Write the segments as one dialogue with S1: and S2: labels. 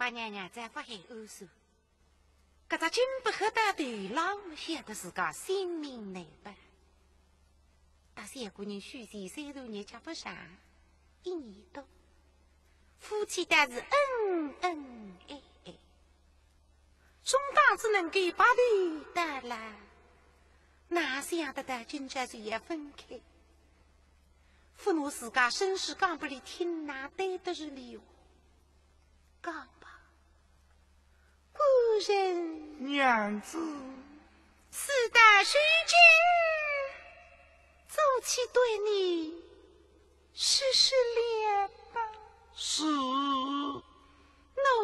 S1: 把娘娘再发黑欧诉，搿只金不黑的头狼晓得自家性命难保。大三姑娘虚岁3度日吃不上，1年多，夫妻但是恩恩爱爱，总当只能够把头搭了，哪想得到今朝就要分开？父奴自家身世讲不里听，哪对得是理话？讲吧，古人
S2: 娘子，
S1: 四大虚君走起对你实是脸吧？
S2: 是。
S1: 奴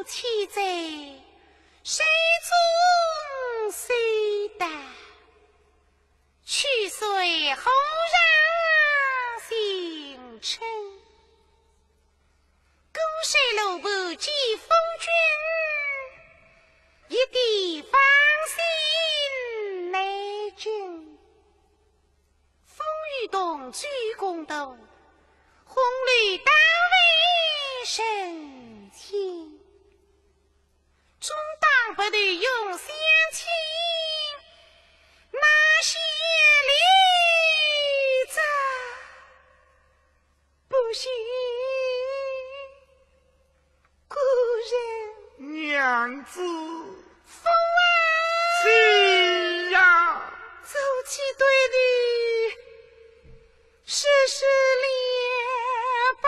S1: 妻在，谁忠谁待？去岁后让行程，勾水楼部寄封君，一地放心内君。风雨动，鞠躬斗，红绿单位神情，中当不得用相亲，那些例子不行。故人
S2: 娘子，
S1: 风啊，
S2: 是呀，
S1: 走起对的实是脸吧？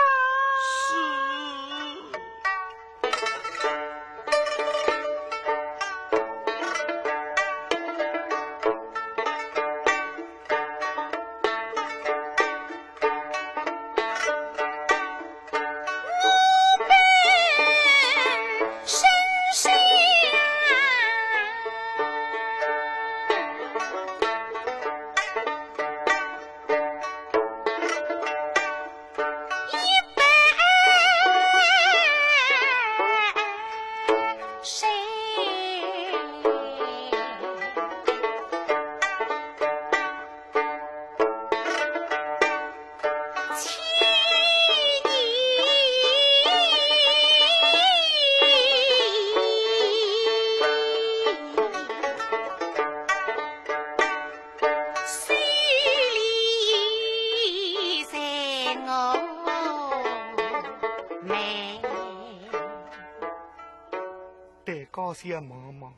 S2: 想忙忙，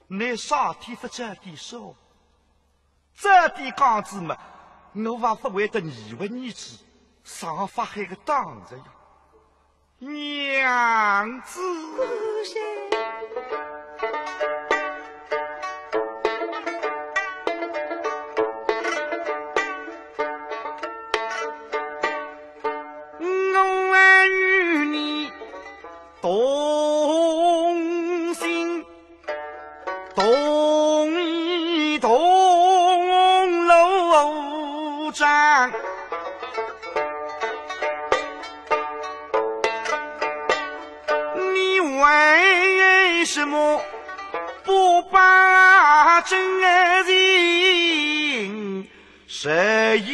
S2: 你上天不这点说，这点讲子嘛，我还不会得你为儿子上法海个当着呀，娘子。我爱与你同心同意同路战，你为什么不把真情实以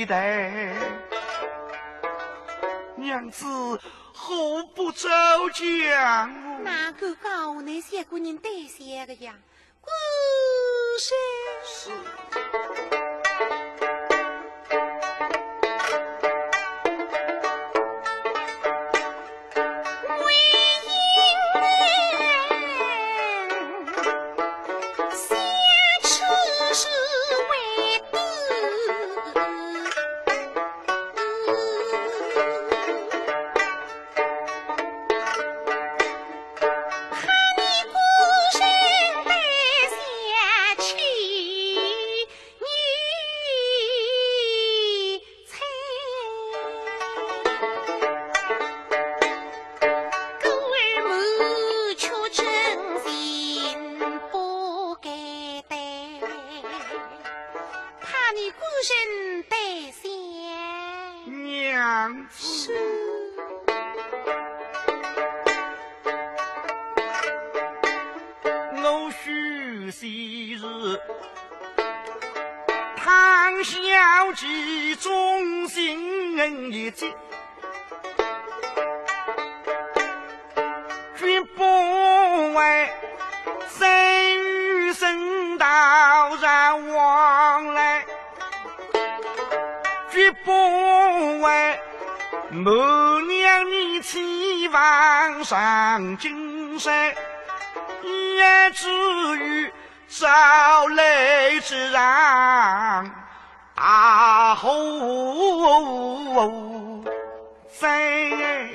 S2: 待？娘子何不周讲？
S1: 哪个讲我那些个人对些个呀？故事
S2: 是。我许昔日唐小姐忠心一结，母娘你期望上金山，也至于朝来之上大吼在。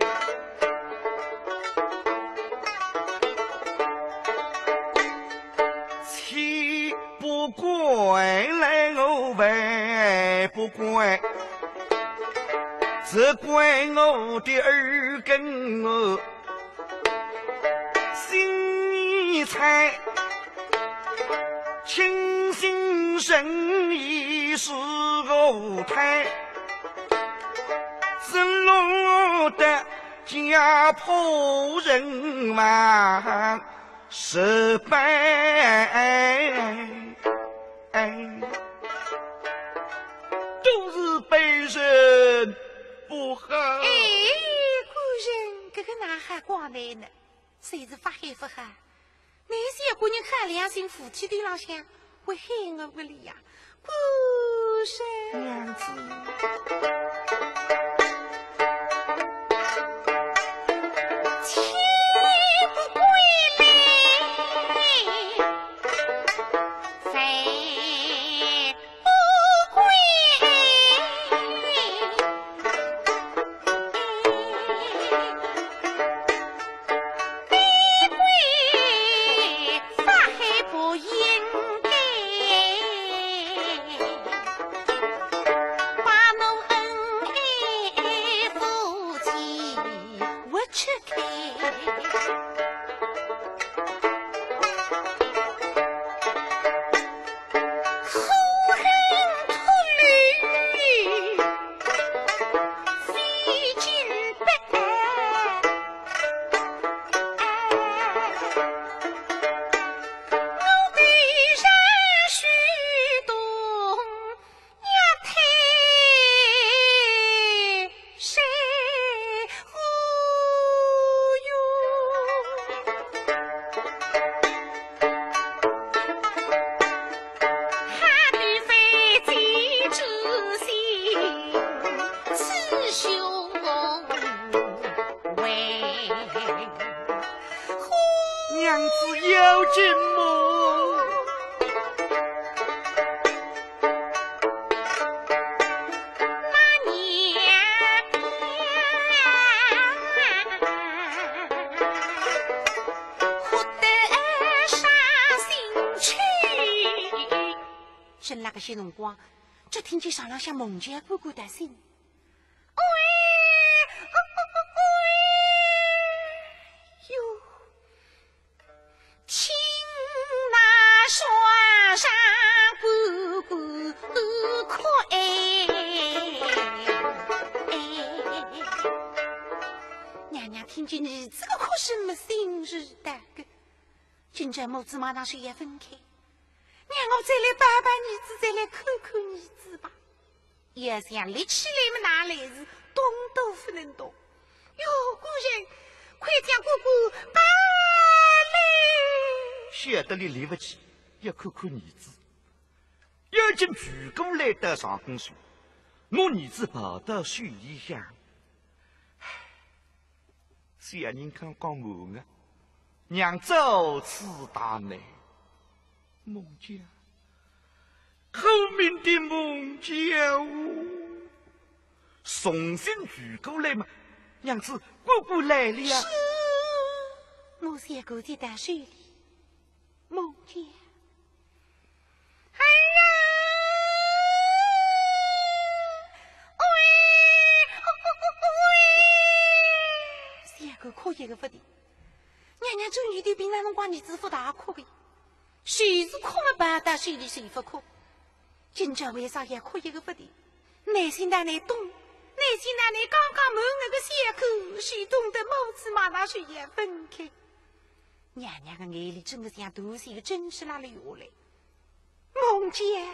S2: 妻不归来我为不归，责怪我的耳根我心才清心神意是后台，怎落得家破人亡失败，都是被人不好。
S1: 哎，古人这个哪还光来呢？谁是发黑不好？那些姑娘看良心夫妻对郎相，会害我不理呀？古人
S2: 娘子。娘子有进门，
S1: 那娘哭得伤心去。正那个些辰光，只听见上浪向梦见姑姑的声。听见儿子个哭声没心日的个，今朝母子马上是要分开，让我再来拜拜儿子，再来看看儿子吧。要想立起来么哪来是动都不能动。哟，姑人，快将姑姑抱来。
S2: 晓得你来不及，要看看儿子。有见全公来到上宫说，我儿子跑到水里向。小人看讲我啊，娘遭此大难，孟家，后面的孟家重新举过来嘛，娘子姑姑来了。
S1: 是，我先过在大水里，孟家。可一个不的，娘娘终于对平常辰光儿子夫大哭的，谁是哭么办到水里谁不哭？今朝为啥也哭一个不的？内心哪里懂？内心哪里刚刚满那个血口，谁懂得母子马上水也分开？娘娘的眼里真的像都是一个真是那里下来，梦见。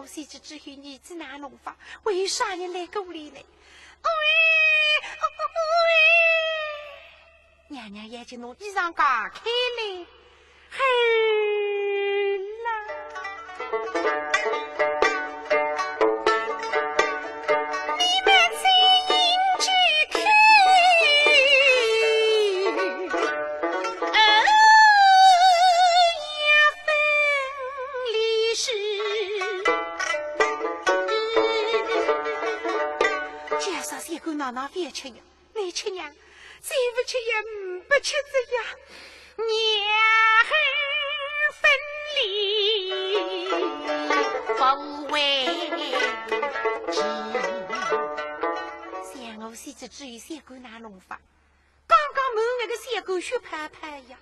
S1: 我虽知只有儿子拿弄法，为啥人来鼓励呢？娘娘眼睛弄衣裳嘎开来，嘿啦！你们在迎接去，呀分离时，介绍些个闹闹别吃呀，来吃娘。再不吃也不吃这呀，娘分离，不为知。想我现在只有三狗拿弄法，刚刚满那个三狗血拍拍呀，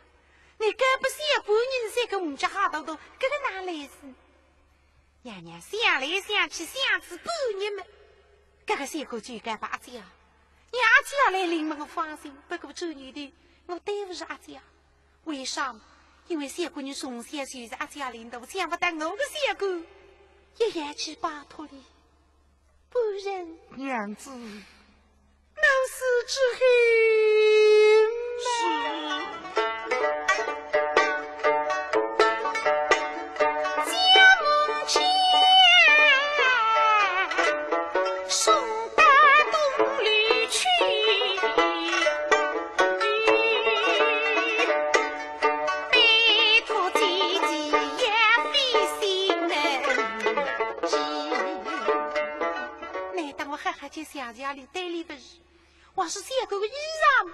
S1: 你该不三狗人三个母家哈豆豆，这个哪来是？娘娘想来想去想至半日么，这个三狗就该把这样。你阿姐来临门放心，不过周女的，我对不住阿姐。为啥？因为三姑娘从小就是阿姐领导，想不到我的三姑一夜去巴托里，不然
S2: 娘子，
S1: 老死之后家梦前送到东里去，拜托姐姐也费心能知。难道我还去乡家里带里不是？我是三个衣裳，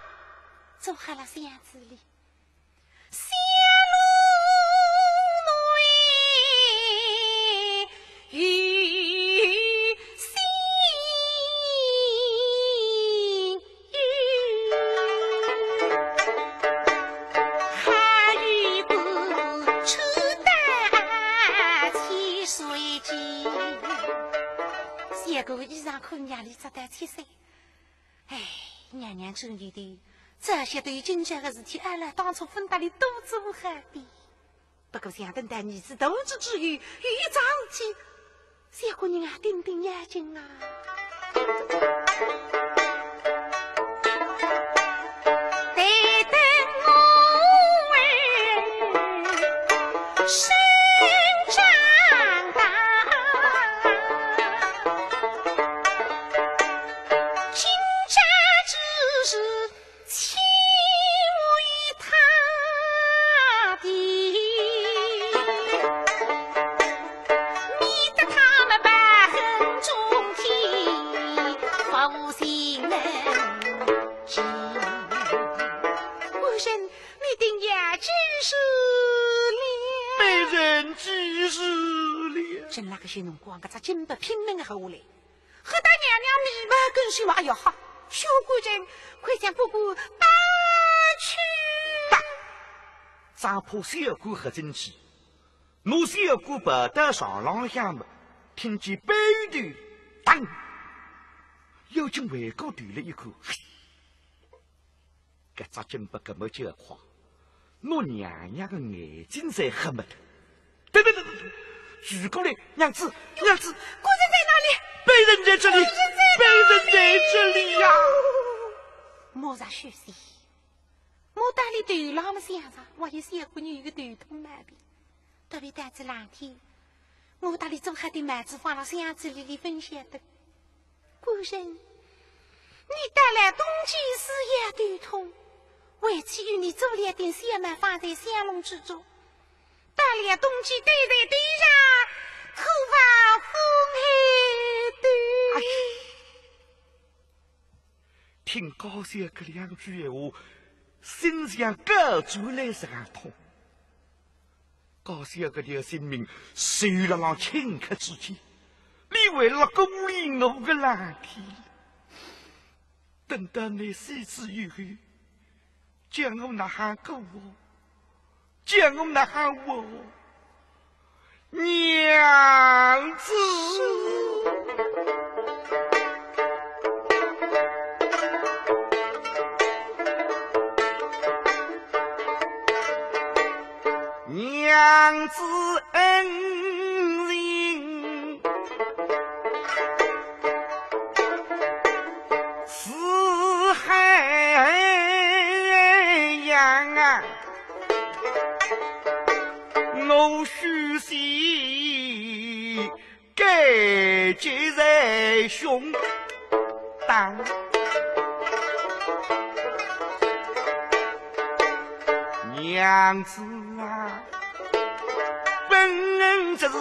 S1: 做好了箱子里。香炉内雨心，还有不出单汽水机。三个衣裳可娘里只带7岁。哎，娘娘真有的，这些对今家的事体，俺俩当初分得里多做何必？不过想等待儿子肚子之后，有一桩事体，三姑娘啊，盯盯眼睛啊！待等我儿身长大。趁那个些辰光，搿只金伯拼命后来，喝得娘娘面目更是话：“哎哟好，小姑娘，快将姑姑打去！”
S2: 张怕小姑喝进去，我小姑不得上廊向么，听见背头当，有劲回过头了一看，搿只金伯搿么就夸，我娘娘的眼睛在黑么的，对。举过来，娘子，娘子，
S1: 姑人在哪里？
S2: 被人在这里，被人在这里呀！
S1: 莫让休息，莫打理头浪么想着，我有三姑娘有个头痛毛病，特别胆子冷天，我打理做好的麦子放到箱子里分享的。姑人，你带来冬季时也头痛，为此与你做了点香麦放在香笼之中。大连冬季对在对上，可怕风黑的。
S2: 听高小这两句话，心像割竹来上痛。高小这条性命受了让顷刻之间，你为了鼓励我的蓝天，等到你死之以后，将我那喊过我。将我那喊我娘子，娘子恩人对接在胸膛。娘子啊，本只是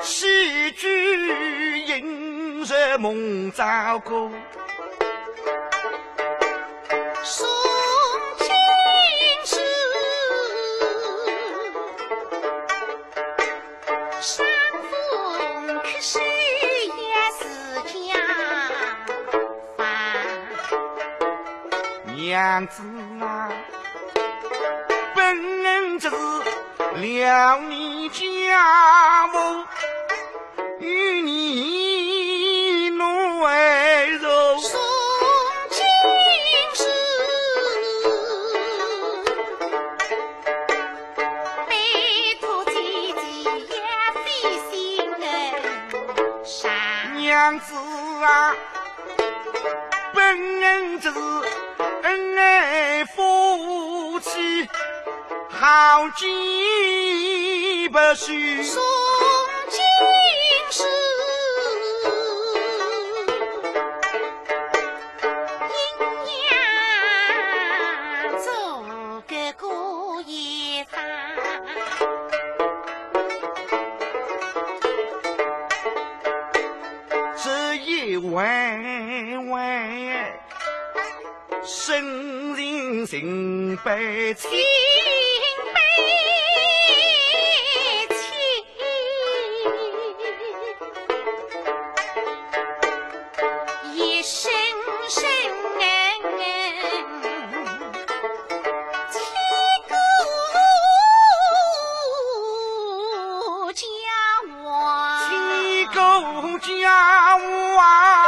S2: 戏剧引入梦糟糕，
S1: 送亲事，伤风可是也是家法。
S2: 娘子啊，本只是了你家务，与你内柔。
S1: 送亲事，背托姐姐也费心恩啥？
S2: 娘子啊，本只是恩爱夫妻，好计不许。
S1: 送亲事，阴阳做个过夜饭。
S2: 这一晚晚，深情情悲情。
S1: 情悲情，一声声千古家亡。
S2: 千古家亡。